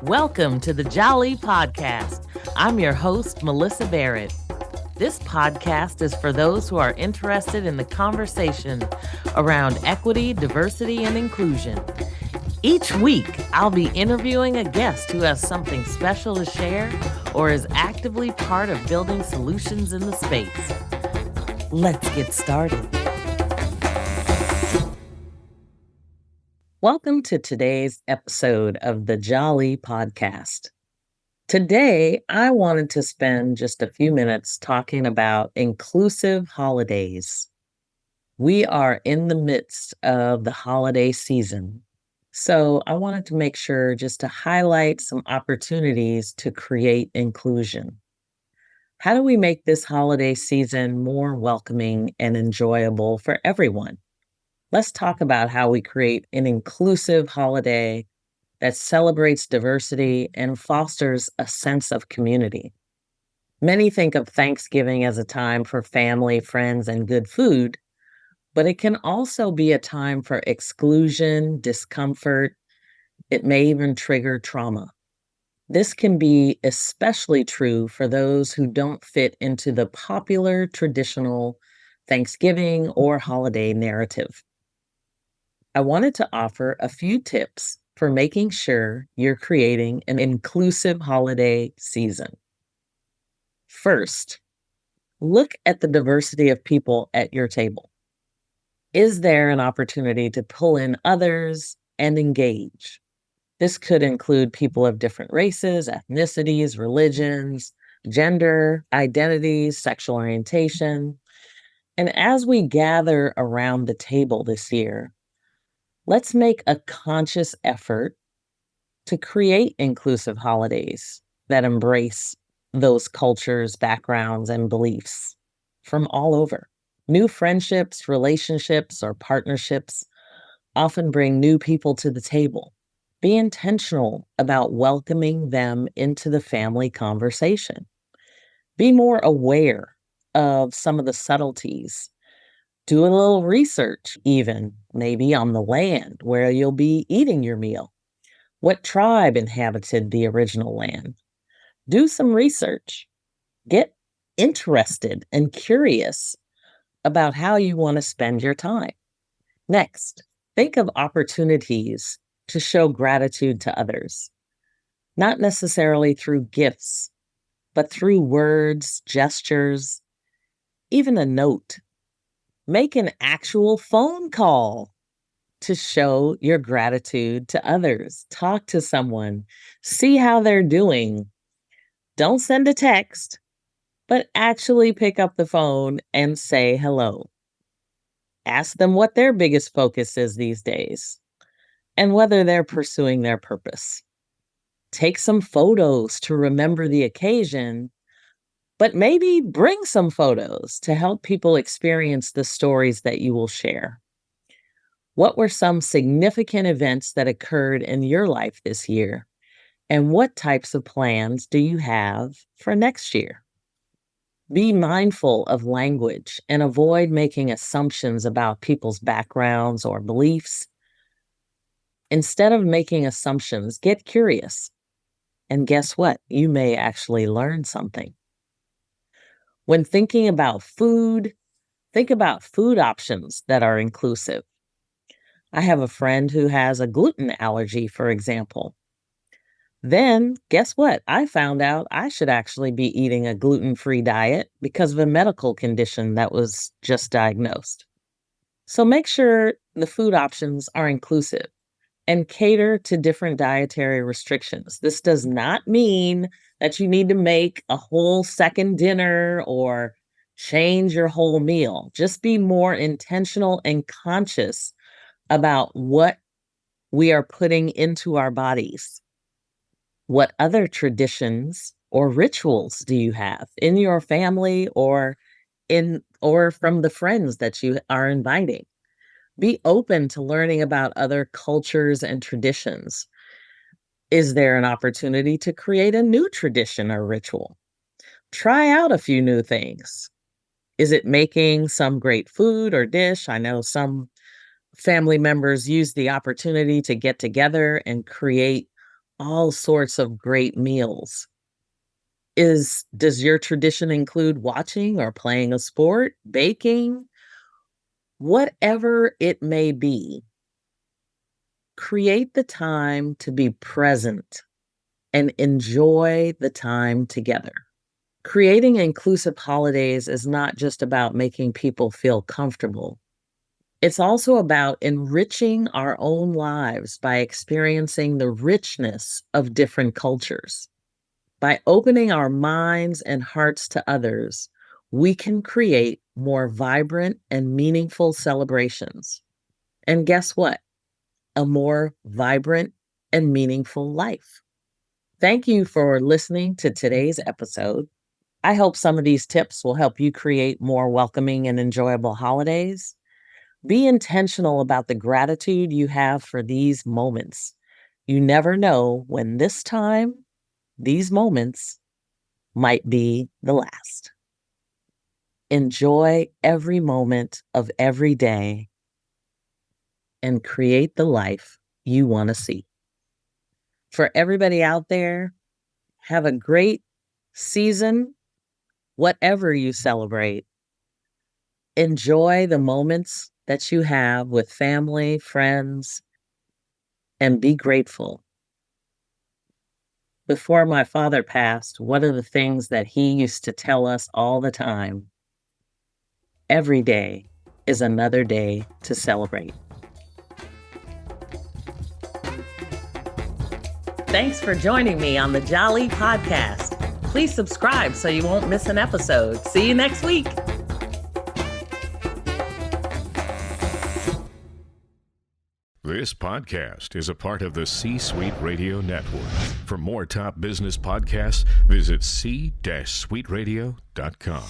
Welcome to the Jali podcast. I'm your host, Melyssa Barrett. This podcast is for those who are interested in the conversation around equity, diversity, and inclusion. Each week, I'll be interviewing a guest who has something special to share or is actively part of building solutions in the space. Let's get started. Welcome to today's episode of the Jali podcast. Today, I wanted to spend just a few minutes talking about inclusive holidays. We are in the midst of the holiday season, so I wanted to make sure just to highlight some opportunities to create inclusion. How do we make this holiday season more welcoming and enjoyable for everyone? Let's talk about how we create an inclusive holiday that celebrates diversity and fosters a sense of community. Many think of Thanksgiving as a time for family, friends, and good food, but it can also be a time for exclusion, discomfort. It may even trigger trauma. This can be especially true for those who don't fit into the popular traditional Thanksgiving or holiday narrative. I wanted to offer a few tips for making sure you're creating an inclusive holiday season. First, look at the diversity of people at your table. Is there an opportunity to pull in others and engage? This could include people of different races, ethnicities, religions, gender, identities, sexual orientation. And as we gather around the table this year, let's make a conscious effort to create inclusive holidays that embrace those cultures, backgrounds, and beliefs from all over. New friendships, relationships, or partnerships often bring new people to the table. Be intentional about welcoming them into the family conversation. Be more aware of some of the subtleties. Do a little research, even maybe on the land where you'll be eating your meal. What tribe inhabited the original land? Do some research. Get interested and curious about how you want to spend your time. Next, think of opportunities to show gratitude to others, not necessarily through gifts, but through words, gestures, even a note. Make an actual phone call to show your gratitude to others. Talk to someone, see how they're doing. Don't send a text, but actually pick up the phone and say hello. Ask them what their biggest focus is these days and whether they're pursuing their purpose. Take some photos to remember the occasion, but maybe bring some photos to help people experience the stories that you will share. What were some significant events that occurred in your life this year? And what types of plans do you have for next year? Be mindful of language and avoid making assumptions about people's backgrounds or beliefs. Instead of making assumptions, get curious. And guess what? You may actually learn something. When thinking about food, think about food options that are inclusive. I have a friend who has a gluten allergy, for example. Then, guess what? I found out I should actually be eating a gluten-free diet because of a medical condition that was just diagnosed. So make sure the food options are inclusive and cater to different dietary restrictions. This does not mean that you need to make a whole second dinner or change your whole meal. Just be more intentional and conscious about what we are putting into our bodies. What other traditions or rituals do you have in your family or from the friends that you are inviting? Be open to learning about other cultures and traditions. Is there an opportunity to create a new tradition or ritual? Try out a few new things. Is it making some great food or dish? I know some family members use the opportunity to get together and create all sorts of great meals. Does your tradition include watching or playing a sport, baking? Whatever it may be, create the time to be present and enjoy the time together. Creating inclusive holidays is not just about making people feel comfortable. It's also about enriching our own lives by experiencing the richness of different cultures. By opening our minds and hearts to others, we can create more vibrant and meaningful celebrations. And guess what? A more vibrant and meaningful life. Thank you for listening to today's episode. I hope some of these tips will help you create more welcoming and enjoyable holidays. Be intentional about the gratitude you have for these moments. You never know when these moments might be the last. Enjoy every moment of every day and create the life you want to see. For everybody out there, have a great season, whatever you celebrate. Enjoy the moments that you have with family, friends, and be grateful. Before my father passed, one of the things that he used to tell us all the time, every day is another day to celebrate. Thanks for joining me on the Jali podcast. Please subscribe so you won't miss an episode. See you next week. This podcast is a part of the C-Suite Radio Network. For more top business podcasts, visit c-suiteradio.com.